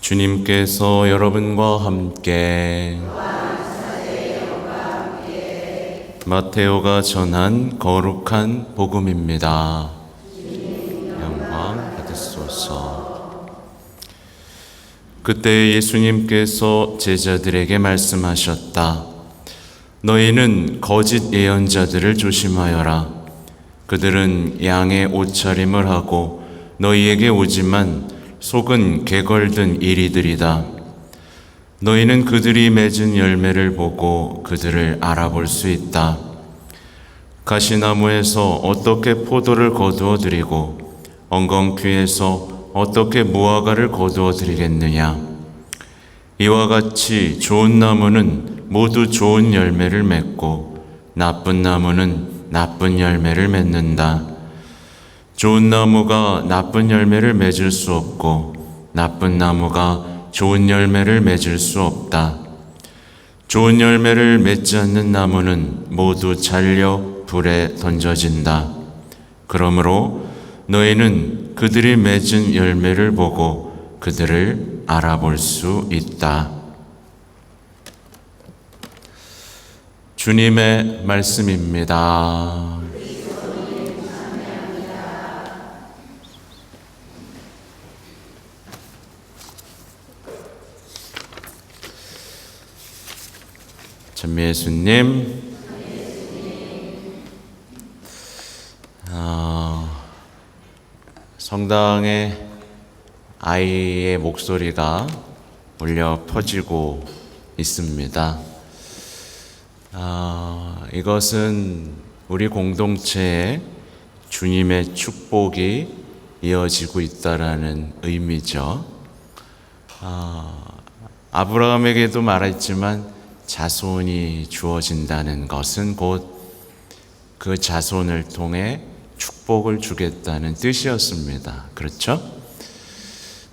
주님께서 여러분과 함께 마테오가 전한 거룩한 복음입니다. 영광 받으소서. 그때 예수님께서 제자들에게 말씀하셨다. 너희는 거짓 예언자들을 조심하여라. 그들은 양의 옷차림을 하고 너희에게 오지만 속은 개걸든 이리들이다. 너희는 그들이 맺은 열매를 보고 그들을 알아볼 수 있다. 가시나무에서 어떻게 포도를 거두어 드리고 엉겅퀴에서 어떻게 무화과를 거두어 드리겠느냐. 이와 같이 좋은 나무는 모두 좋은 열매를 맺고 나쁜 나무는 나쁜 열매를 맺는다. 좋은 나무가 나쁜 열매를 맺을 수 없고 나쁜 나무가 좋은 열매를 맺을 수 없다. 좋은 열매를 맺지 않는 나무는 모두 잘려 불에 던져진다. 그러므로 너희는 그들이 맺은 열매를 보고 그들을 알아볼 수 있다. 주님의 말씀입니다. 전미예수님, 성당에 아이의 목소리가 울려 퍼지고 있습니다. 이것은 우리 공동체에 주님의 축복이 이어지고 있다라는 의미죠. 아브라함에게도 말했지만 자손이 주어진다는 것은 곧 그 자손을 통해 축복을 주겠다는 뜻이었습니다. 그렇죠?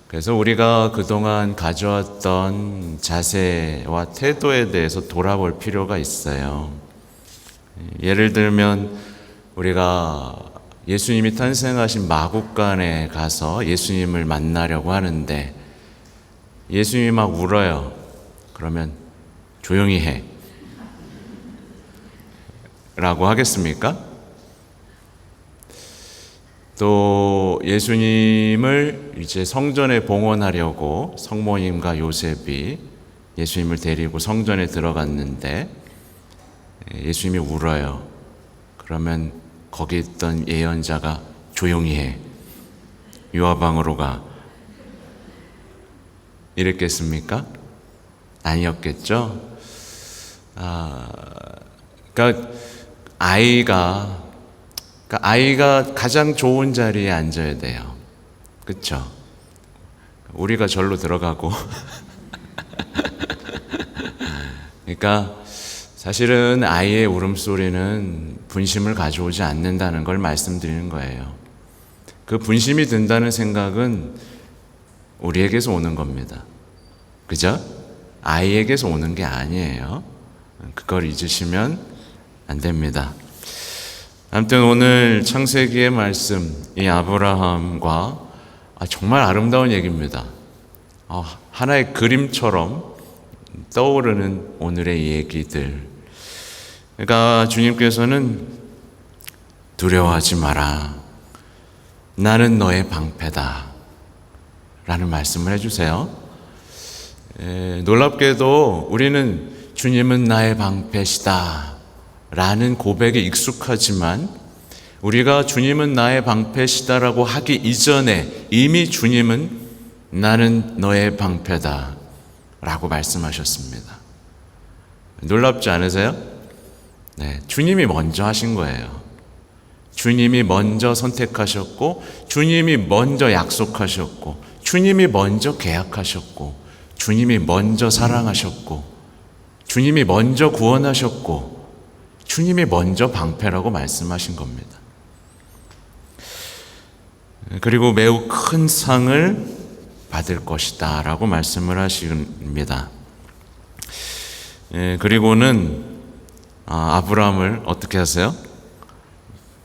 그래서 우리가 그동안 가져왔던 자세와 태도에 대해서 돌아볼 필요가 있어요. 예를 들면 우리가 예수님이 탄생하신 마국간에 가서 예수님을 만나려고 하는데 예수님이 막 울어요. 그러면 조용히 해 라고 하겠습니까? 또 예수님을 이제 성전에 봉헌하려고 성모님과 요셉이 예수님을 데리고 성전에 들어갔는데 예수님이 울어요. 그러면 거기 있던 예언자가 조용히 해, 유아방으로 가, 이랬겠습니까? 아니었겠죠? 그러니까 아이가 가장 좋은 자리에 앉아야 돼요. 그렇죠? 우리가 절로 들어가고 그러니까 사실은 아이의 울음소리는 분심을 가져오지 않는다는 걸 말씀드리는 거예요. 그 분심이 든다는 생각은 우리에게서 오는 겁니다. 그죠? 아이에게서 오는 게 아니에요. 그걸 잊으시면 안 됩니다. 아무튼 오늘 창세기의 말씀, 이 아브라함과 정말 아름다운 얘기입니다. 하나의 그림처럼 떠오르는 오늘의 얘기들. 그러니까 주님께서는 두려워하지 마라. 나는 너의 방패다. 라는 말씀을 해주세요. 놀랍게도 우리는 주님은 나의 방패시다 라는 고백에 익숙하지만 우리가 주님은 나의 방패시다라고 하기 이전에 이미 주님은 나는 너의 방패다 라고 말씀하셨습니다. 놀랍지 않으세요? 네, 주님이 먼저 하신 거예요. 주님이 먼저 선택하셨고 주님이 먼저 약속하셨고 주님이 먼저 계약하셨고 주님이 먼저 사랑하셨고 주님이 먼저 구원하셨고 주님이 먼저 방패라고 말씀하신 겁니다. 그리고 매우 큰 상을 받을 것이다 라고 말씀을 하십니다. 그리고는 아브라함을 어떻게 하세요?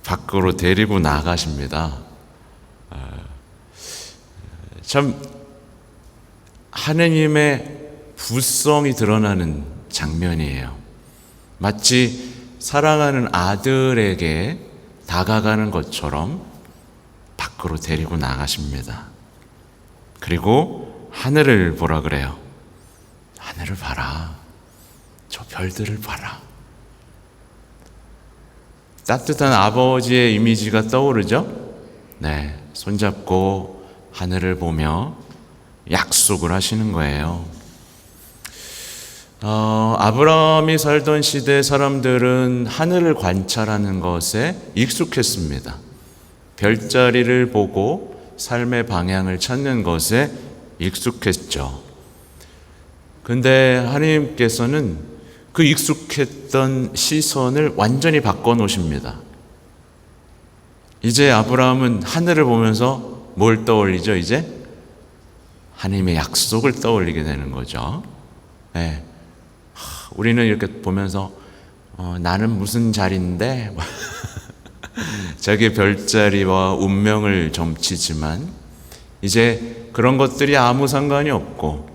밖으로 데리고 나가십니다. 참 하느님의 부성이 드러나는 장면이에요. 마치 사랑하는 아들에게 다가가는 것처럼 밖으로 데리고 나가십니다. 그리고 하늘을 보라 그래요. 하늘을 봐라. 저 별들을 봐라. 따뜻한 아버지의 이미지가 떠오르죠? 네, 손잡고 하늘을 보며 약속을 하시는 거예요. 아브라함이 살던 시대 사람들은 하늘을 관찰하는 것에 익숙했습니다. 별자리를 보고 삶의 방향을 찾는 것에 익숙했죠. 근데 하나님께서는 그 익숙했던 시선을 완전히 바꿔놓으십니다. 이제 아브라함은 하늘을 보면서 뭘 떠올리죠? 이제 하나님의 약속을 떠올리게 되는 거죠. 네. 우리는 이렇게 보면서 나는 무슨 자리인데 자기 별자리와 운명을 점치지만 이제 그런 것들이 아무 상관이 없고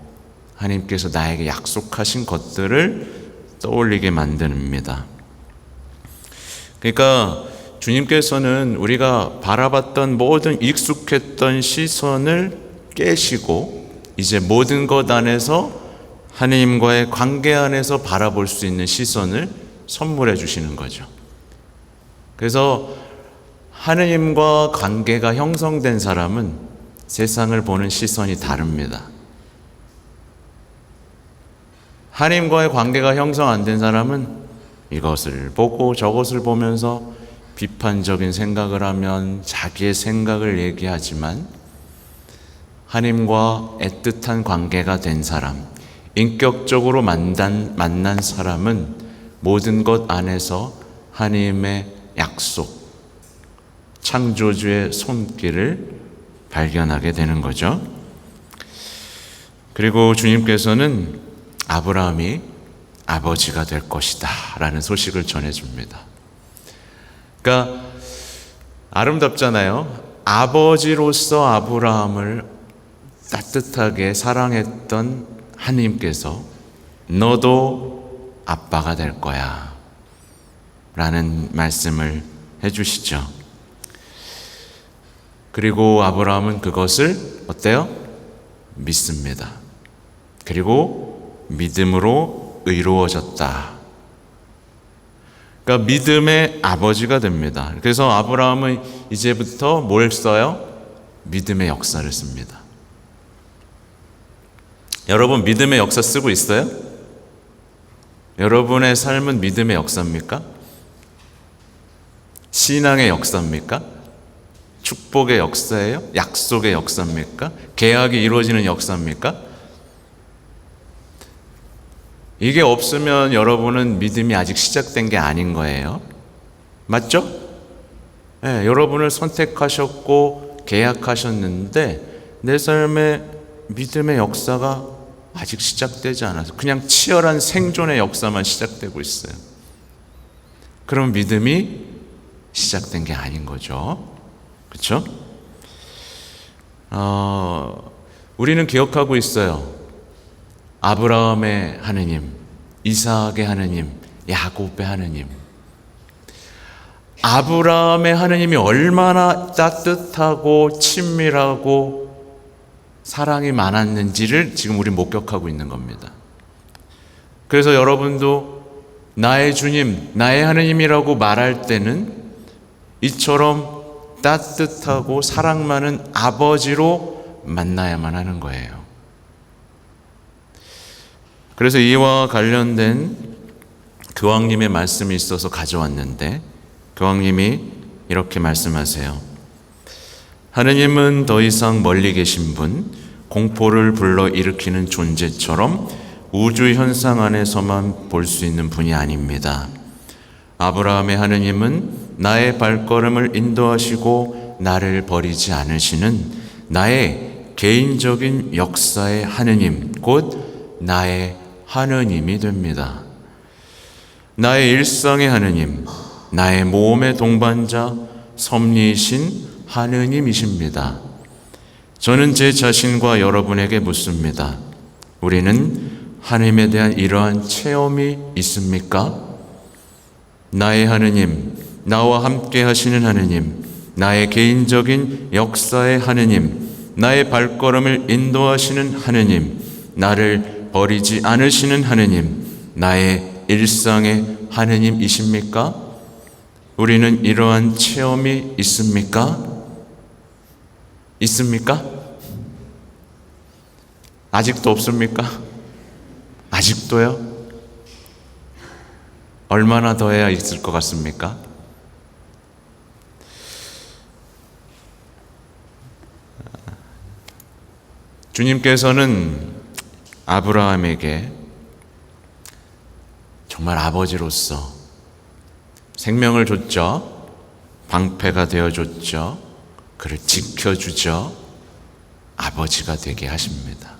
하나님께서 나에게 약속하신 것들을 떠올리게 만듭니다. 그러니까 주님께서는 우리가 바라봤던 모든 익숙했던 시선을 깨시고 이제 모든 것 안에서 하나님과의 관계 안에서 바라볼 수 있는 시선을 선물해 주시는 거죠. 그래서 하나님과 관계가 형성된 사람은 세상을 보는 시선이 다릅니다. 하나님과의 관계가 형성 안 된 사람은 이것을 보고 저것을 보면서 비판적인 생각을 하면 자기의 생각을 얘기하지만 하나님과 애틋한 관계가 된 사람, 인격적으로 만난 사람은 모든 것 안에서 하나님의 약속, 창조주의 손길을 발견하게 되는 거죠. 그리고 주님께서는 아브라함이 아버지가 될 것이다 라는 소식을 전해줍니다. 그러니까 아름답잖아요. 아버지로서 아브라함을 따뜻하게 사랑했던 하나님께서 너도 아빠가 될 거야 라는 말씀을 해주시죠. 그리고 아브라함은 그것을 어때요? 믿습니다. 그리고 믿음으로 의로워졌다. 그러니까 믿음의 아버지가 됩니다. 그래서 아브라함은 이제부터 뭘 써요? 믿음의 역사를 씁니다. 여러분 믿음의 역사 쓰고 있어요? 여러분의 삶은 믿음의 역사입니까? 신앙의 역사입니까? 축복의 역사예요? 약속의 역사입니까? 계약이 이루어지는 역사입니까? 이게 없으면 여러분은 믿음이 아직 시작된 게 아닌 거예요. 맞죠? 네, 여러분을 선택하셨고 계약하셨는데 내 삶에 믿음의 역사가 아직 시작되지 않아서 그냥 치열한 생존의 역사만 시작되고 있어요. 그럼 믿음이 시작된 게 아닌 거죠. 그렇죠? 우리는 기억하고 있어요. 아브라함의 하느님, 이삭의 하느님, 야곱의 하느님. 아브라함의 하느님이 얼마나 따뜻하고 친밀하고 사랑이 많았는지를 지금 우리 목격하고 있는 겁니다. 그래서 여러분도 나의 주님, 나의 하느님이라고 말할 때는 이처럼 따뜻하고 사랑 많은 아버지로 만나야만 하는 거예요. 그래서 이와 관련된 교황님의 말씀이 있어서 가져왔는데 교황님이 이렇게 말씀하세요. 하느님은 더 이상 멀리 계신 분, 공포를 불러일으키는 존재처럼 우주 현상 안에서만 볼 수 있는 분이 아닙니다. 아브라함의 하느님은 나의 발걸음을 인도하시고 나를 버리지 않으시는 나의 개인적인 역사의 하느님, 곧 나의 하느님이 됩니다. 나의 일상의 하느님, 나의 모험의 동반자, 섭리이신 하느님이십니다. 저는 제 자신과 여러분에게 묻습니다. 우리는 하나님에 대한 이러한 체험이 있습니까? 나의 하느님, 나와 함께 하시는 하느님, 나의 개인적인 역사의 하느님, 나의 발걸음을 인도하시는 하느님, 나를 버리지 않으시는 하느님, 나의 일상의 하느님이십니까? 우리는 이러한 체험이 있습니까? 있습니까? 아직도 없습니까? 아직도요? 얼마나 더 해야 있을 것 같습니까? 주님께서는 아브라함에게 정말 아버지로서 생명을 줬죠. 방패가 되어줬죠. 그를 지켜주죠. 아버지가 되게 하십니다.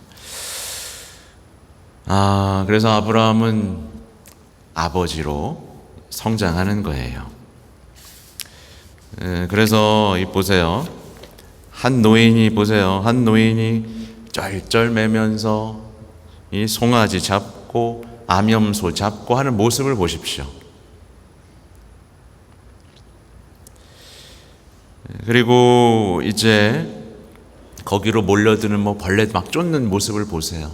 그래서 아브라함은 아버지로 성장하는 거예요. 그래서 보세요. 한 노인이 쩔쩔매면서 이 송아지 잡고 암염소 잡고 하는 모습을 보십시오. 그리고 이제 거기로 몰려드는 벌레 막 쫓는 모습을 보세요.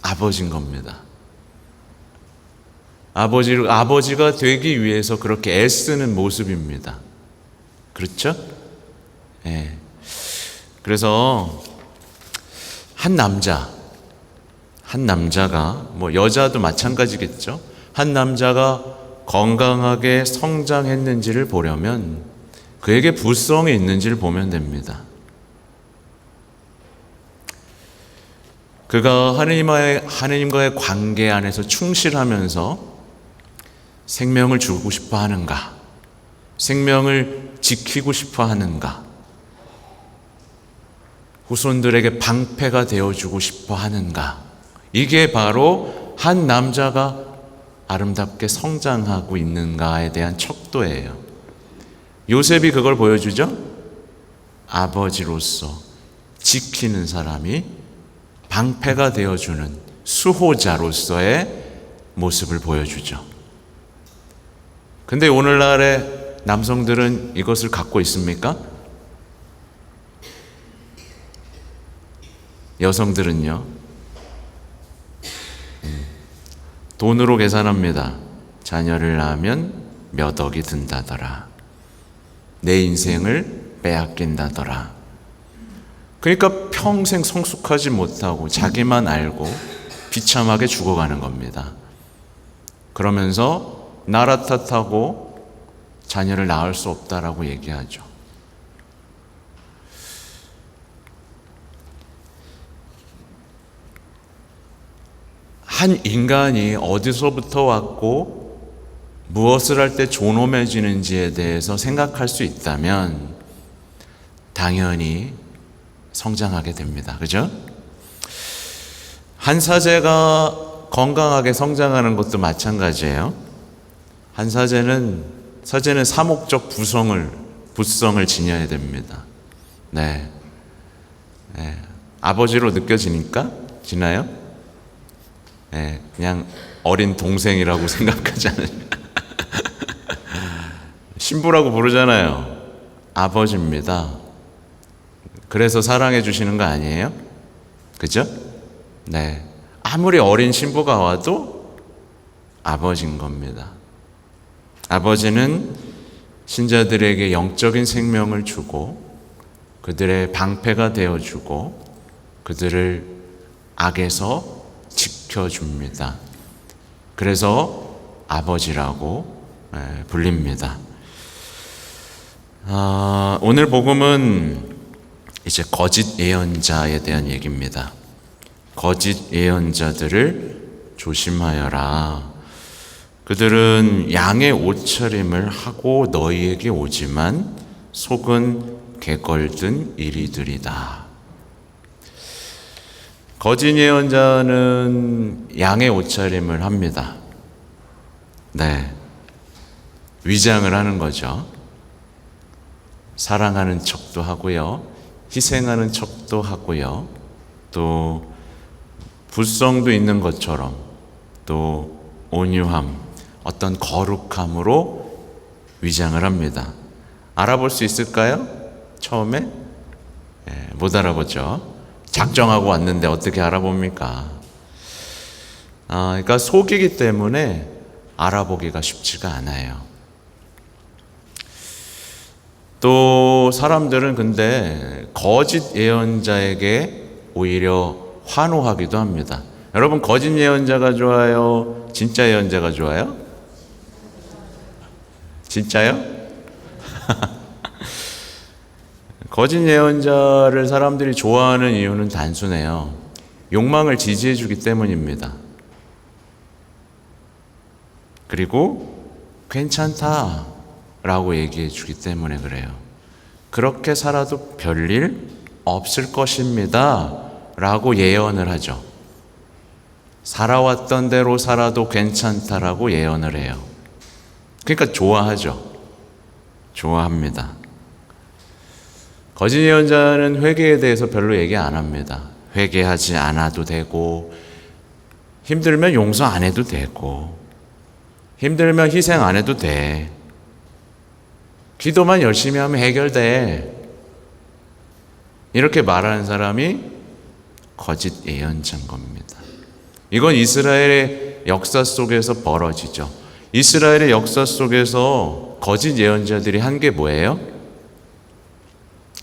아버지인 겁니다. 아버지가 되기 위해서 그렇게 애쓰는 모습입니다. 그렇죠? 네. 그래서 한 남자가 여자도 마찬가지겠죠. 한 남자가 건강하게 성장했는지를 보려면 그에게 부성이 있는지를 보면 됩니다. 그가 하느님과의 관계 안에서 충실하면서 생명을 주고 싶어 하는가? 생명을 지키고 싶어 하는가? 후손들에게 방패가 되어주고 싶어 하는가? 이게 바로 한 남자가 아름답게 성장하고 있는가에 대한 척도예요. 요셉이 그걸 보여주죠? 아버지로서 지키는 사람이 방패가 되어주는 수호자로서의 모습을 보여주죠. 근데 오늘날의 남성들은 이것을 갖고 있습니까? 여성들은요, 돈으로 계산합니다. 자녀를 낳으면 몇 억이 든다더라. 내 인생을 빼앗긴다더라. 그러니까 평생 성숙하지 못하고 자기만 알고 비참하게 죽어가는 겁니다. 그러면서 나라 탓하고 자녀를 낳을 수 없다라고 얘기하죠. 한 인간이 어디서부터 왔고 무엇을 할 때 존엄해지는지에 대해서 생각할 수 있다면 당연히 성장하게 됩니다. 그죠? 한 사제가 건강하게 성장하는 것도 마찬가지예요. 한 사제는 사목적 부성을 지녀야 됩니다. 네. 아버지로 느껴지니까 지나요? 네, 그냥 어린 동생이라고 생각하지 않아요. 신부라고 부르잖아요. 아버지입니다. 그래서 사랑해 주시는 거 아니에요? 그죠? 네. 아무리 어린 신부가 와도 아버지인 겁니다. 아버지는 신자들에게 영적인 생명을 주고 그들의 방패가 되어주고 그들을 악에서 지켜줍니다. 그래서 아버지라고 불립니다. 오늘 복음은 이제 거짓 예언자에 대한 얘기입니다. 거짓 예언자들을 조심하여라. 그들은 양의 옷차림을 하고 너희에게 오지만 속은 개걸든 이리들이다. 거짓 예언자는 양의 옷차림을 합니다. 네, 위장을 하는 거죠. 사랑하는 척도 하고요, 희생하는 척도 하고요, 또 불성도 있는 것처럼 또 온유함, 어떤 거룩함으로 위장을 합니다. 알아볼 수 있을까요? 처음에? 못 알아보죠. 작정하고 왔는데 어떻게 알아봅니까? 그러니까 속이기 때문에 알아보기가 쉽지가 않아요. 또 사람들은 근데 거짓 예언자에게 오히려 환호하기도 합니다. 여러분, 거짓 예언자가 좋아요? 진짜 예언자가 좋아요? 진짜요? 거짓 예언자를 사람들이 좋아하는 이유는 단순해요. 욕망을 지지해 주기 때문입니다. 그리고 괜찮다라고 얘기해 주기 때문에 그래요. 그렇게 살아도 별일 없을 것입니다 라고 예언을 하죠. 살아왔던 대로 살아도 괜찮다라고 예언을 해요. 그러니까 좋아하죠. 좋아합니다. 거짓 예언자는 회개에 대해서 별로 얘기 안 합니다. 회개하지 않아도 되고, 힘들면 용서 안 해도 되고, 힘들면 희생 안 해도 돼. 기도만 열심히 하면 해결돼. 이렇게 말하는 사람이 거짓 예언자인 겁니다. 이건 이스라엘의 역사 속에서 벌어지죠. 이스라엘의 역사 속에서 거짓 예언자들이 한 게 뭐예요?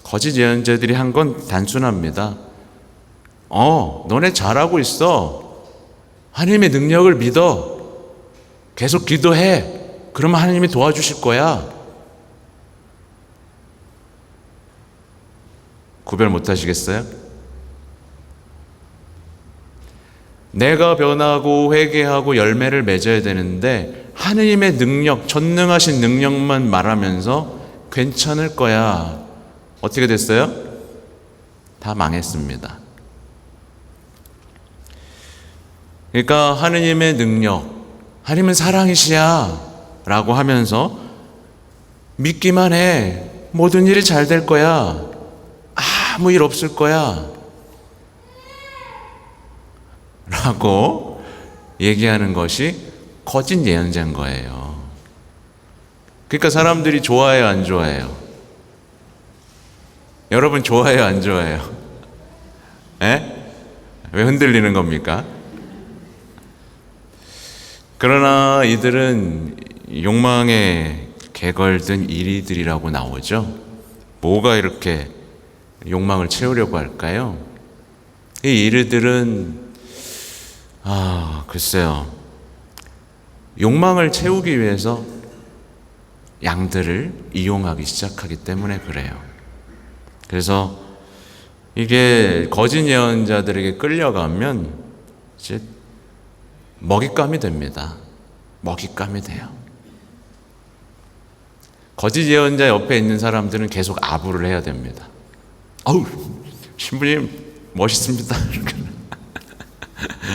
거짓 예언자들이 한 건 단순합니다. 너네 잘하고 있어. 하나님의 능력을 믿어. 계속 기도해. 그러면 하나님이 도와주실 거야. 구별 못 하시겠어요? 내가 변하고 회개하고 열매를 맺어야 되는데 하나님의 능력, 전능하신 능력만 말하면서 괜찮을 거야. 어떻게 됐어요? 다 망했습니다. 그러니까 하나님의 능력, 하나님은 사랑이시야 라고 하면서 믿기만 해. 모든 일이 잘 될 거야. 아무 일 없을 거야 라고 얘기하는 것이 거짓 예언자인 거예요. 그러니까 사람들이 좋아해요, 안 좋아해요? 여러분 좋아해요, 안 좋아해요? 왜 흔들리는 겁니까? 그러나 이들은 욕망에 개걸든 이리들이라고 나오죠. 뭐가 이렇게 욕망을 채우려고 할까요? 이 이리들은 글쎄요, 욕망을 채우기 위해서 양들을 이용하기 시작하기 때문에 그래요. 그래서 이게 거짓 예언자들에게 끌려가면 이제 먹잇감이 됩니다. 먹잇감이 돼요. 거짓 예언자 옆에 있는 사람들은 계속 아부를 해야 됩니다. 아우, 신부님 멋있습니다.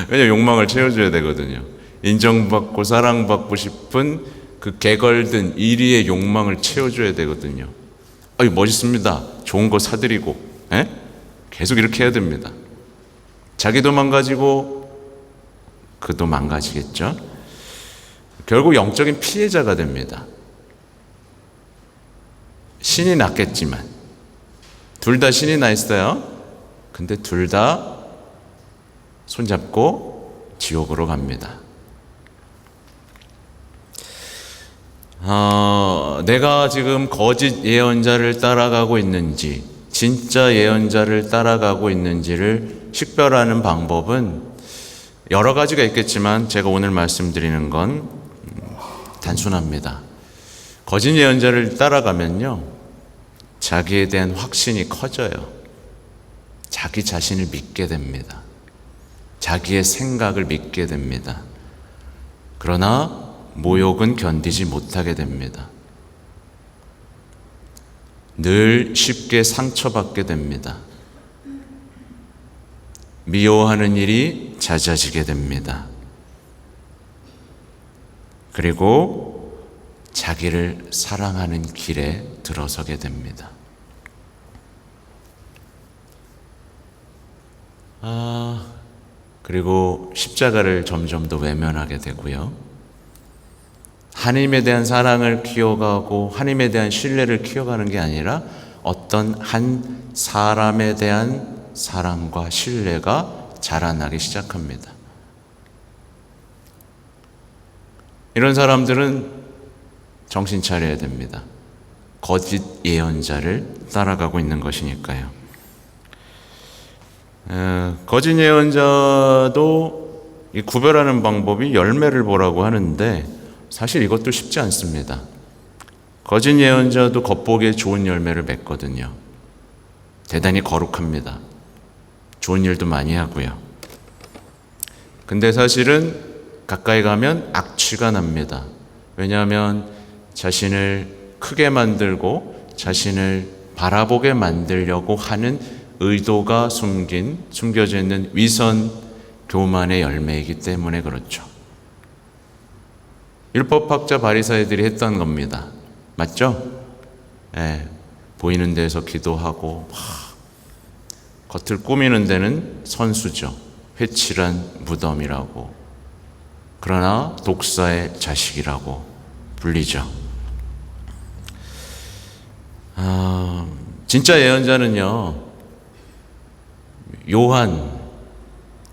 왜냐면 욕망을 채워줘야 되거든요. 인정받고 사랑받고 싶은 그 개걸든 이리의 욕망을 채워줘야 되거든요. 아유, 멋있습니다. 좋은 거 사드리고, 계속 이렇게 해야 됩니다. 자기도 망가지고 그도 망가지겠죠. 결국 영적인 피해자가 됩니다. 신이 났겠지만, 둘 다 신이 나 있어요. 근데 둘 다 손잡고 지옥으로 갑니다. 내가 지금 거짓 예언자를 따라가고 있는지, 진짜 예언자를 따라가고 있는지를 식별하는 방법은 여러 가지가 있겠지만 제가 오늘 말씀드리는 건 단순합니다. 거짓 예언자를 따라가면요, 자기에 대한 확신이 커져요. 자기 자신을 믿게 됩니다. 자기의 생각을 믿게 됩니다. 그러나 모욕은 견디지 못하게 됩니다. 늘 쉽게 상처받게 됩니다. 미워하는 일이 잦아지게 됩니다. 그리고 자기를 사랑하는 길에 들어서게 됩니다. 그리고 십자가를 점점 더 외면하게 되고요. 하나님에 대한 사랑을 키워가고 하나님에 대한 신뢰를 키워가는 게 아니라 어떤 한 사람에 대한 사랑과 신뢰가 자라나기 시작합니다. 이런 사람들은 정신 차려야 됩니다. 거짓 예언자를 따라가고 있는 것이니까요. 거짓 예언자도 이 구별하는 방법이 열매를 보라고 하는데 사실 이것도 쉽지 않습니다. 거짓 예언자도 겉보기에 좋은 열매를 맺거든요. 대단히 거룩합니다. 좋은 일도 많이 하고요. 근데 사실은 가까이 가면 악취가 납니다. 왜냐하면 자신을 크게 만들고 자신을 바라보게 만들려고 하는 의도가 숨겨져 있는 위선 교만의 열매이기 때문에 그렇죠. 율법학자 바리사이들이 했던 겁니다. 맞죠? 예, 보이는 데서 기도하고 겉을 꾸미는 데는 선수죠. 회칠한 무덤이라고. 그러나 독사의 자식이라고 불리죠. 진짜 예언자는요,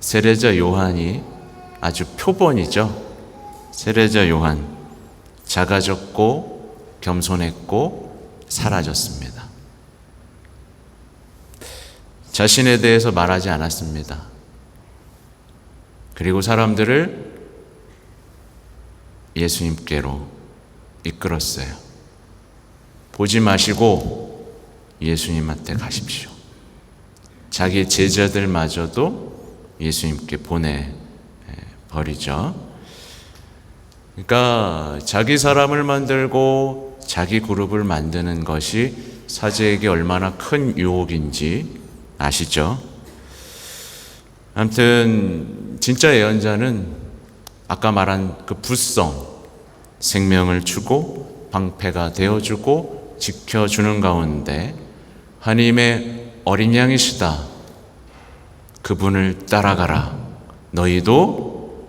세례자 요한이 아주 표본이죠. 세례자 요한, 작아졌고 겸손했고 사라졌습니다. 자신에 대해서 말하지 않았습니다. 그리고 사람들을 예수님께로 이끌었어요. 보지 마시고 예수님한테 가십시오. 자기 제자들마저도 예수님께 보내버리죠. 그러니까 자기 사람을 만들고 자기 그룹을 만드는 것이 사제에게 얼마나 큰 유혹인지 아시죠? 아무튼 진짜 예언자는 아까 말한 그 부성, 생명을 주고 방패가 되어주고 지켜주는 가운데 하나님의 어린 양이시다. 그분을 따라가라. 너희도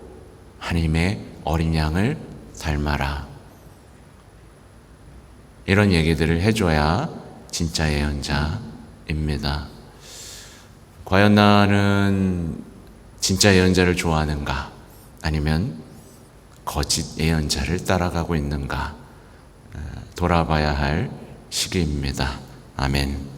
하나님의 어린 양을 닮아라. 이런 얘기들을 해줘야 진짜 예언자입니다. 과연 나는 진짜 예언자를 좋아하는가? 아니면 거짓 예언자를 따라가고 있는가? 돌아봐야 할 시기입니다. 아멘.